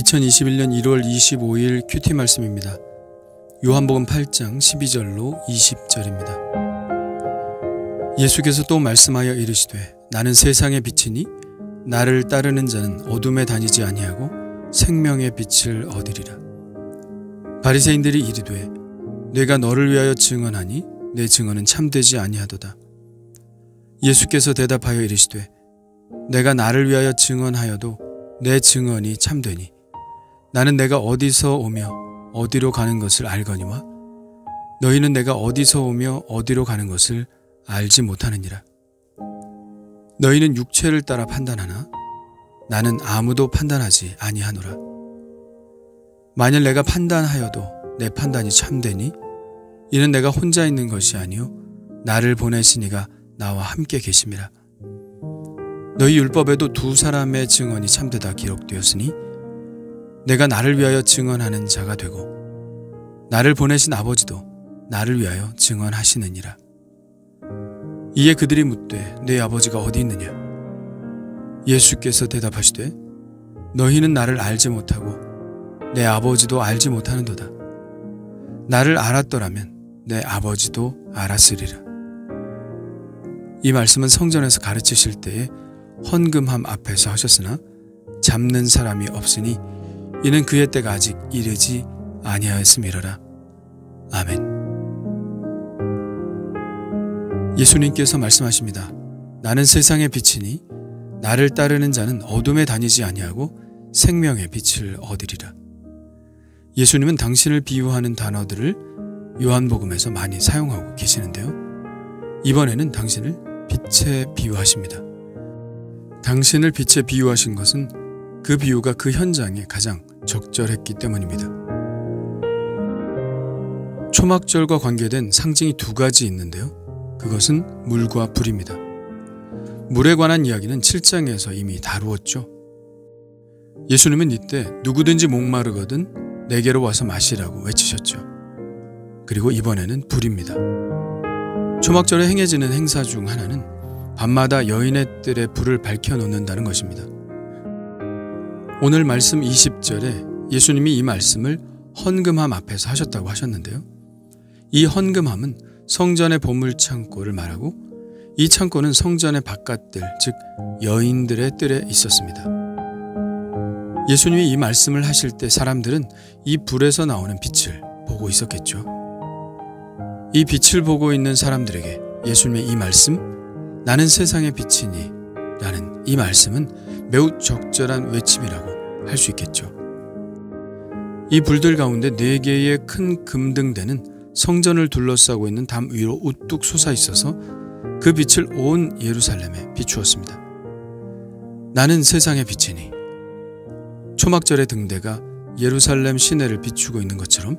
2021년 1월 25일 큐티 말씀입니다. 요한복음 8장 12절로 20절입니다. 예수께서 또 말씀하여 이르시되 나는 세상의 빛이니 나를 따르는 자는 어둠에 다니지 아니하고 생명의 빛을 얻으리라. 바리새인들이 이르되 내가 너를 위하여 증언하니 내 증언은 참되지 아니하도다. 예수께서 대답하여 이르시되 내가 나를 위하여 증언하여도 내 증언이 참되니 나는 내가 어디서 오며 어디로 가는 것을 알거니와 너희는 내가 어디서 오며 어디로 가는 것을 알지 못하느니라. 너희는 육체를 따라 판단하나 나는 아무도 판단하지 아니하노라. 만일 내가 판단하여도 내 판단이 참되니 이는 내가 혼자 있는 것이 아니요 나를 보내신 이가 나와 함께 계심이라. 너희 율법에도 두 사람의 증언이 참되다 기록되었으니 내가 나를 위하여 증언하는 자가 되고 나를 보내신 아버지도 나를 위하여 증언하시느니라. 이에 그들이 묻되 내 아버지가 어디 있느냐? 예수께서 대답하시되 너희는 나를 알지 못하고 내 아버지도 알지 못하는도다. 나를 알았더라면 내 아버지도 알았으리라. 이 말씀은 성전에서 가르치실 때에 헌금함 앞에서 하셨으나 잡는 사람이 없으니 이는 그의 때가 아직 이르지 아니하였음이로라. 아멘. 예수님께서 말씀하십니다. 나는 세상의 빛이니 나를 따르는 자는 어둠에 다니지 아니하고 생명의 빛을 얻으리라. 예수님은 당신을 비유하는 단어들을 요한복음에서 많이 사용하고 계시는데요. 이번에는 당신을 빛에 비유하십니다. 당신을 빛에 비유하신 것은 그 비유가 그 현장에 가장 적절했기 때문입니다. 초막절과 관계된 상징이 두 가지 있는데요. 그것은 물과 불입니다. 물에 관한 이야기는 7장에서 이미 다루었죠. 예수님은 이때 누구든지 목마르거든 내게로 와서 마시라고 외치셨죠. 그리고 이번에는 불입니다. 초막절에 행해지는 행사 중 하나는 밤마다 여인의 뜰에 불을 밝혀놓는다는 것입니다. 오늘 말씀 20절에 예수님이 이 말씀을 헌금함 앞에서 하셨다고 하셨는데요. 이 헌금함은 성전의 보물창고를 말하고 이 창고는 성전의 바깥뜰, 즉 여인들의 뜰에 있었습니다. 예수님이 이 말씀을 하실 때 사람들은 이 불에서 나오는 빛을 보고 있었겠죠. 이 빛을 보고 있는 사람들에게 예수님의 이 말씀, 나는 세상의 빛이니 라는 이 말씀은 매우 적절한 외침이라고 할 수 있겠죠. 이 불들 가운데 4개의 큰 금등대는 성전을 둘러싸고 있는 담 위로 우뚝 솟아 있어서 그 빛을 온 예루살렘에 비추었습니다. 나는 세상의 빛이니 초막절의 등대가 예루살렘 시내를 비추고 있는 것처럼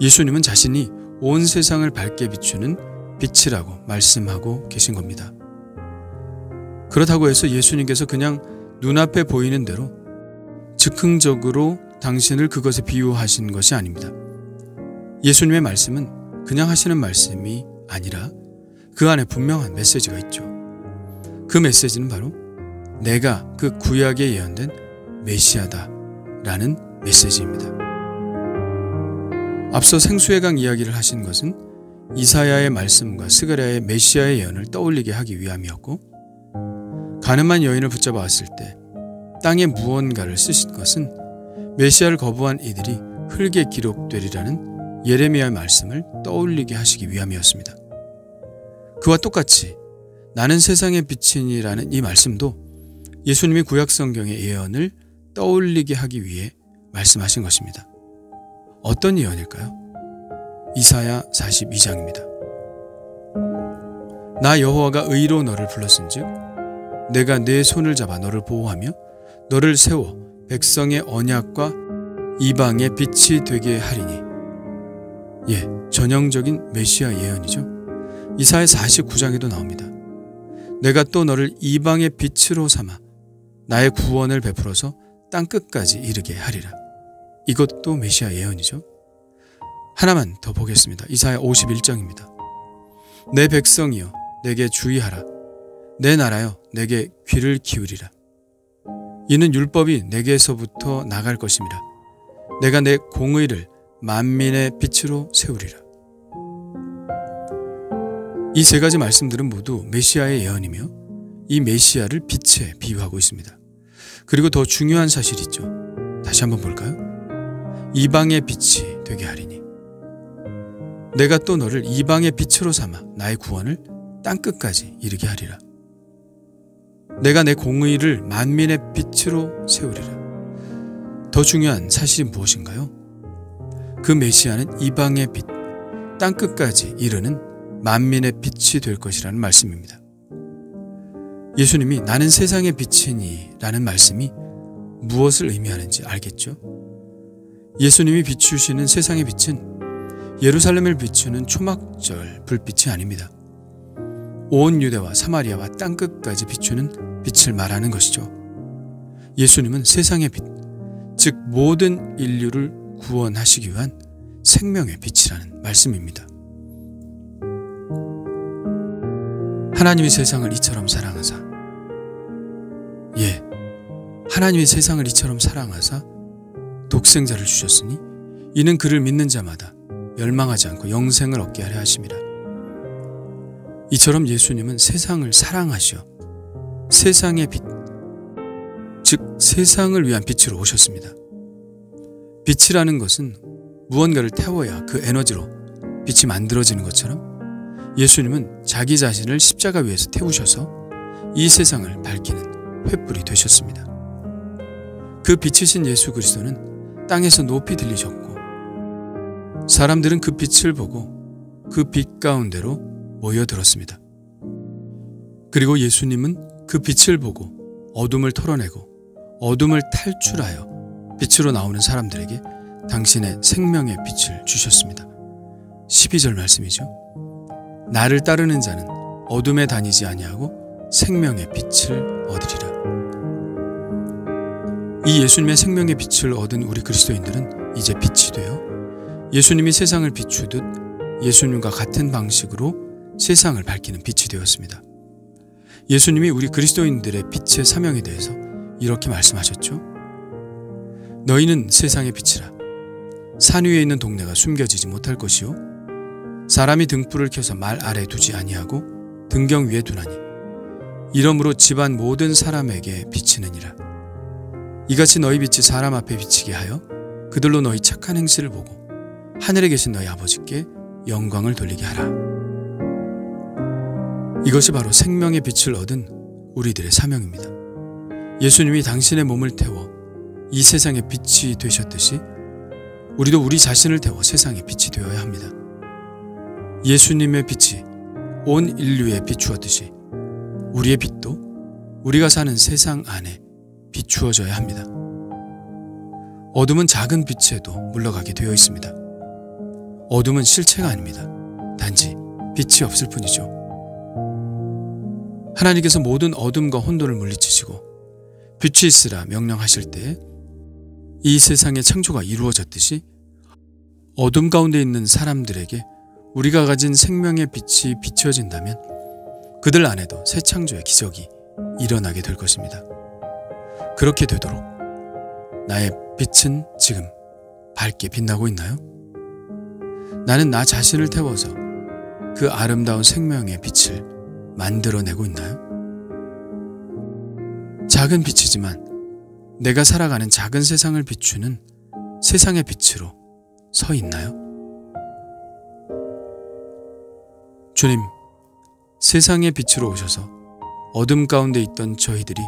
예수님은 자신이 온 세상을 밝게 비추는 빛이라고 말씀하고 계신 겁니다. 그렇다고 해서 예수님께서 그냥 눈앞에 보이는 대로 즉흥적으로 당신을 그것에 비유하신 것이 아닙니다. 예수님의 말씀은 그냥 하시는 말씀이 아니라 그 안에 분명한 메시지가 있죠. 그 메시지는 바로 내가 그 구약에 예언된 메시아다 라는 메시지입니다. 앞서 생수의 강 이야기를 하신 것은 이사야의 말씀과 스가랴의 메시아의 예언을 떠올리게 하기 위함이었고, 가늠한 여인을 붙잡아 왔을 때 땅에 무언가를 쓰신 것은 메시아를 거부한 이들이 흙에 기록되리라는 예레미야의 말씀을 떠올리게 하시기 위함이었습니다. 그와 똑같이 나는 세상의 빛이니라는 이 말씀도 예수님이 구약 성경의 예언을 떠올리게 하기 위해 말씀하신 것입니다. 어떤 예언일까요? 이사야 42장입니다. 나 여호와가 의로 너를 불렀은즉 내가 내 손을 잡아 너를 보호하며 너를 세워 백성의 언약과 이방의 빛이 되게 하리니. 예, 전형적인 메시아 예언이죠. 이사야 49장에도 나옵니다. 내가 또 너를 이방의 빛으로 삼아 나의 구원을 베풀어서 땅끝까지 이르게 하리라. 이것도 메시아 예언이죠. 하나만 더 보겠습니다. 이사야 51장입니다. 내 백성이여 내게 주의하라. 내 나라여 내게 귀를 기울이라. 이는 율법이 내게서부터 나갈 것임이라. 내가 내 공의를 만민의 빛으로 세우리라. 이 세 가지 말씀들은 모두 메시아의 예언이며 이 메시아를 빛에 비유하고 있습니다. 그리고 더 중요한 사실이 있죠. 다시 한번 볼까요? 이방의 빛이 되게 하리니 내가 또 너를 이방의 빛으로 삼아 나의 구원을 땅끝까지 이르게 하리라. 내가 내 공의를 만민의 빛으로 세우리라. 더 중요한 사실이 무엇인가요? 그 메시아는 이방의 빛, 땅끝까지 이르는 만민의 빛이 될 것이라는 말씀입니다. 예수님이 나는 세상의 빛이니 라는 말씀이 무엇을 의미하는지 알겠죠? 예수님이 비추시는 세상의 빛은 예루살렘을 비추는 초막절 불빛이 아닙니다. 온 유대와 사마리아와 땅끝까지 비추는 빛을 말하는 것이죠. 예수님은 세상의 빛, 즉 모든 인류를 구원하시기 위한 생명의 빛이라는 말씀입니다. 하나님이 세상을 이처럼 사랑하사, 하나님이 세상을 이처럼 사랑하사 독생자를 주셨으니 이는 그를 믿는 자마다 멸망하지 않고 영생을 얻게 하려 하심이라. 이처럼 예수님은 세상을 사랑하시어 세상의 빛, 즉 세상을 위한 빛으로 오셨습니다. 빛이라는 것은 무언가를 태워야 그 에너지로 빛이 만들어지는 것처럼 예수님은 자기 자신을 십자가 위에서 태우셔서 이 세상을 밝히는 횃불이 되셨습니다. 그 빛이신 예수 그리스도는 땅에서 높이 들리셨고 사람들은 그 빛을 보고 그 빛 가운데로 모여들었습니다. 그리고 예수님은 그 빛을 보고 어둠을 털어내고 어둠을 탈출하여 빛으로 나오는 사람들에게 당신의 생명의 빛을 주셨습니다. 12절 말씀이죠. 나를 따르는 자는 어둠에 다니지 아니하고 생명의 빛을 얻으리라. 이 예수님의 생명의 빛을 얻은 우리 그리스도인들은 이제 빛이 되어 예수님이 세상을 비추듯 예수님과 같은 방식으로 세상을 밝히는 빛이 되었습니다. 예수님이 우리 그리스도인들의 빛의 사명에 대해서 이렇게 말씀하셨죠. 너희는 세상의 빛이라. 산 위에 있는 동네가 숨겨지지 못할 것이요 사람이 등불을 켜서 말 아래 두지 아니하고 등경 위에 두나니 이러므로 집안 모든 사람에게 비치느니라. 이같이 너희 빛이 사람 앞에 비치게 하여 그들로 너희 착한 행실을 보고 하늘에 계신 너희 아버지께 영광을 돌리게 하라. 이것이 바로 생명의 빛을 얻은 우리들의 사명입니다. 예수님이 당신의 몸을 태워 이 세상의 빛이 되셨듯이 우리도 우리 자신을 태워 세상의 빛이 되어야 합니다. 예수님의 빛이 온 인류에 비추었듯이 우리의 빛도 우리가 사는 세상 안에 비추어져야 합니다. 어둠은 작은 빛에도 물러가게 되어 있습니다. 어둠은 실체가 아닙니다. 단지 빛이 없을 뿐이죠. 하나님께서 모든 어둠과 혼돈을 물리치시고 빛이 있으라 명령하실 때에 이 세상의 창조가 이루어졌듯이 어둠 가운데 있는 사람들에게 우리가 가진 생명의 빛이 비춰진다면 그들 안에도 새 창조의 기적이 일어나게 될 것입니다. 그렇게 되도록 나의 빛은 지금 밝게 빛나고 있나요? 나는 나 자신을 태워서 그 아름다운 생명의 빛을 만들어내고 있나요? 작은 빛이지만 내가 살아가는 작은 세상을 비추는 세상의 빛으로 서 있나요? 주님, 세상의 빛으로 오셔서 어둠 가운데 있던 저희들이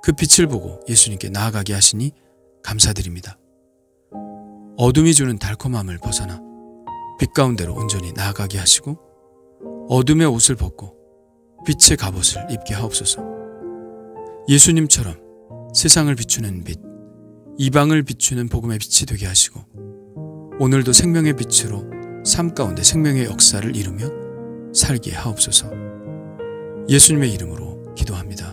그 빛을 보고 예수님께 나아가게 하시니 감사드립니다. 어둠이 주는 달콤함을 벗어나 빛 가운데로 온전히 나아가게 하시고 어둠의 옷을 벗고 빛의 갑옷을 입게 하옵소서. 예수님처럼 세상을 비추는 빛, 이방을 비추는 복음의 빛이 되게 하시고 오늘도 생명의 빛으로 삶 가운데 생명의 역사를 이루며 살게 하옵소서. 예수님의 이름으로 기도합니다.